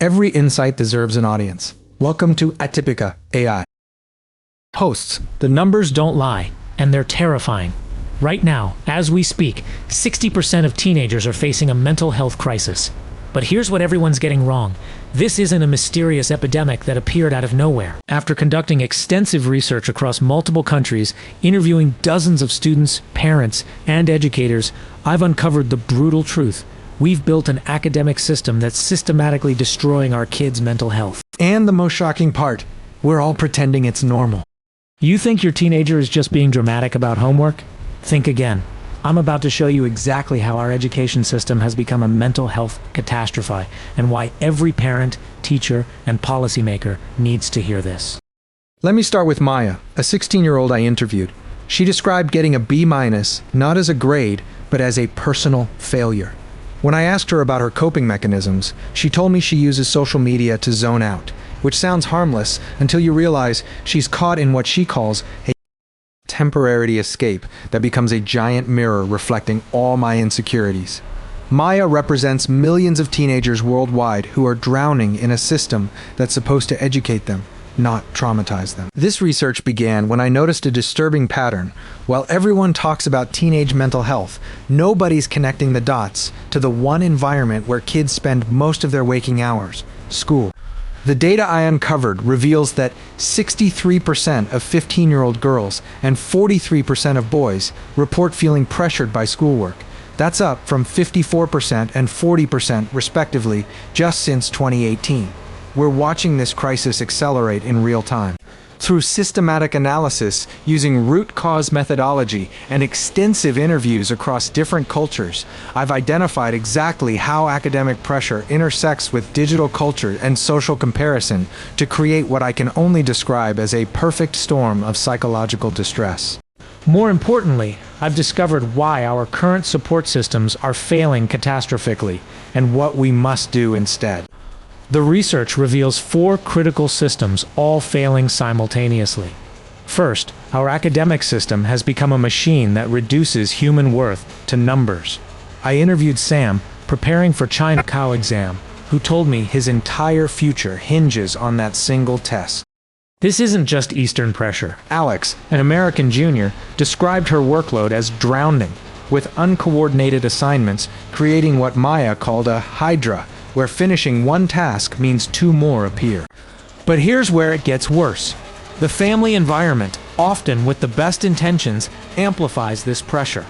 Every insight deserves an audience. Welcome to Atypica AI. Hosts, the numbers don't lie, and they're terrifying. Right now, as we speak, 60% of teenagers are facing a mental health crisis. But here's what everyone's getting wrong. This isn't a mysterious epidemic that appeared out of nowhere. After conducting extensive research across multiple countries, interviewing dozens of students, parents, and educators, I've uncovered the brutal truth. We've built an academic system that's systematically destroying our kids' mental health. And the most shocking part, we're all pretending it's normal. You think your teenager is just being dramatic about homework? Think again. I'm about to show you exactly how our education system has become a mental health catastrophe and why every parent, teacher, and policymaker needs to hear this. Let me start with Maya, a 16-year-old I interviewed. She described getting a B- not as a grade, but as a personal failure. When I asked her about her coping mechanisms, she told me she uses social media to zone out, which sounds harmless until you realize she's caught in what she calls a temporary escape that becomes a giant mirror reflecting all my insecurities. Maya represents millions of teenagers worldwide who are drowning in a system that's supposed to educate them, not traumatize them. This research began when I noticed a disturbing pattern. While everyone talks about teenage mental health, nobody's connecting the dots to the one environment where kids spend most of their waking hours: school. The data I uncovered reveals that 63% of 15-year-old girls and 43% of boys report feeling pressured by schoolwork. That's up from 54% and 40% respectively just since 2018. We're watching this crisis accelerate in real time. Through systematic analysis, using root cause methodology and extensive interviews across different cultures, I've identified exactly how academic pressure intersects with digital culture and social comparison to create what I can only describe as a perfect storm of psychological distress. More importantly, I've discovered why our current support systems are failing catastrophically and what we must do instead. The research reveals 4 critical systems, all failing simultaneously. First, our academic system has become a machine that reduces human worth to numbers. I interviewed Sam, preparing for China Cow exam, who told me his entire future hinges on that single test. This isn't just Eastern pressure. Alex, an American junior, described her workload as drowning, with uncoordinated assignments, creating what Maya called a hydra, where finishing one task means 2 more appear. But here's where it gets worse. The family environment, often with the best intentions, amplifies this pressure.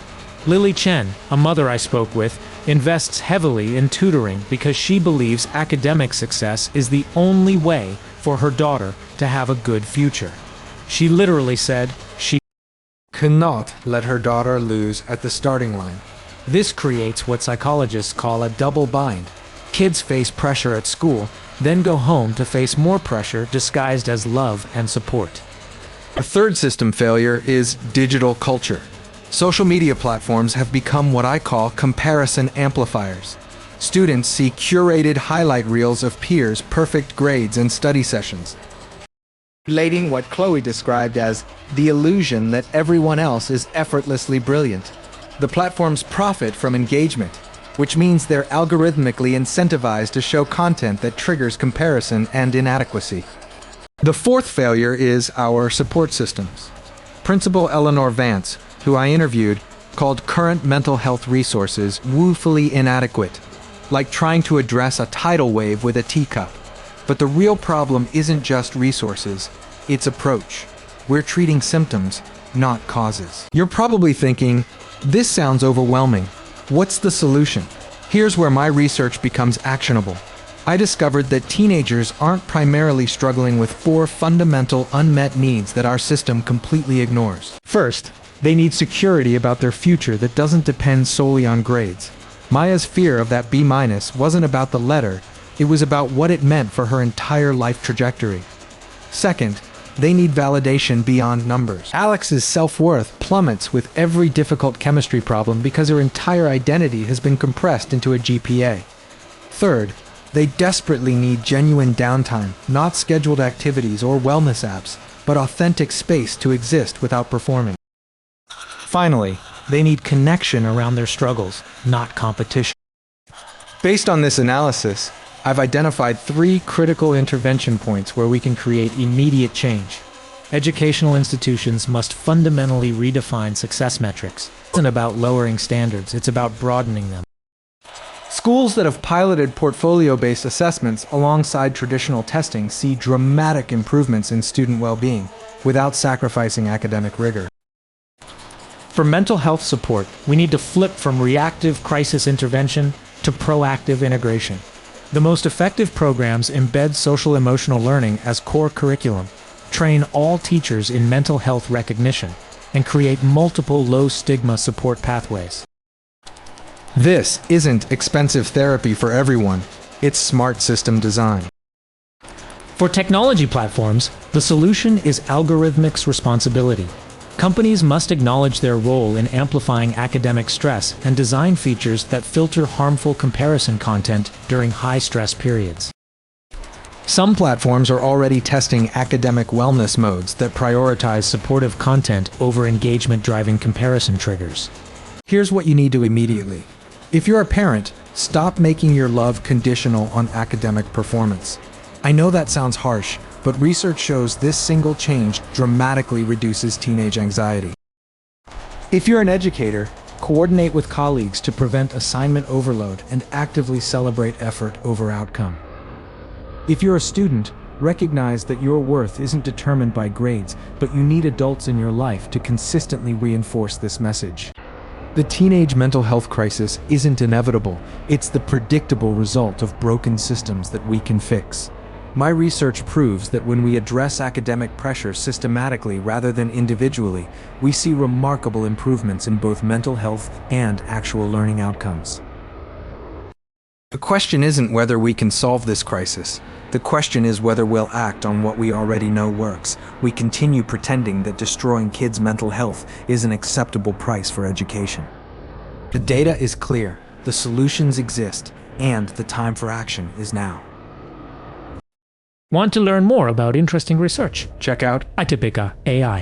Lily Chen, a mother I spoke with, invests heavily in tutoring because she believes academic success is the only way for her daughter to have a good future. She literally said she cannot let her daughter lose at the starting line. This creates what psychologists call a double bind. Kids face pressure at school, then go home to face more pressure disguised as love and support. A third system failure is digital culture. Social media platforms have become what I call comparison amplifiers. Students see curated highlight reels of peers' perfect grades and study sessions, relating what Chloe described as the illusion that everyone else is effortlessly brilliant. The platforms profit from engagement, which means they're algorithmically incentivized to show content that triggers comparison and inadequacy. The fourth failure is our support systems. Principal Eleanor Vance, who I interviewed, called current mental health resources woefully inadequate, like trying to address a tidal wave with a teacup. But the real problem isn't just resources, it's approach. We're treating symptoms, not causes. You're probably thinking, this sounds overwhelming. What's the solution? Here's where my research becomes actionable. I discovered that teenagers aren't primarily struggling with 4 fundamental unmet needs that our system completely ignores. First, they need security about their future that doesn't depend solely on grades. Maya's fear of that B- wasn't about the letter, it was about what it meant for her entire life trajectory. Second, they need validation beyond numbers. Alex's self-worth plummets with every difficult chemistry problem because her entire identity has been compressed into a GPA. Third, they desperately need genuine downtime, not scheduled activities or wellness apps, but authentic space to exist without performing. Finally, they need connection around their struggles, not competition. Based on this analysis, I've identified 3 critical intervention points where we can create immediate change. Educational institutions must fundamentally redefine success metrics. It isn't about lowering standards, it's about broadening them. Schools that have piloted portfolio-based assessments alongside traditional testing see dramatic improvements in student well-being without sacrificing academic rigor. For mental health support, we need to flip from reactive crisis intervention to proactive integration. The most effective programs embed social-emotional learning as core curriculum, train all teachers in mental health recognition, and create multiple low-stigma support pathways. This isn't expensive therapy for everyone, it's smart system design. For technology platforms, the solution is algorithmic's responsibility. Companies must acknowledge their role in amplifying academic stress and design features that filter harmful comparison content during high-stress periods. Some platforms are already testing academic wellness modes that Prioritize supportive content over engagement-driving comparison triggers. Here's what you need to immediately. If you're a parent, stop making your love conditional on academic performance. I know that sounds harsh, but research shows this single change dramatically reduces teenage anxiety. If you're an educator, coordinate with colleagues to prevent assignment overload and actively celebrate effort over outcome. If you're a student, recognize that your worth isn't determined by grades, but you need adults in your life to consistently reinforce this message. The teenage mental health crisis isn't inevitable, it's the predictable result of broken systems that we can fix. My research proves that when we address academic pressure systematically rather than individually, we see remarkable improvements in both mental health and actual learning outcomes. The question isn't whether we can solve this crisis. The question is whether we'll act on what we already know works. We continue pretending that destroying kids' mental health is an acceptable price for education. The data is clear, the solutions exist, and the time for action is now. Want to learn more about interesting research? Check out Atypica AI.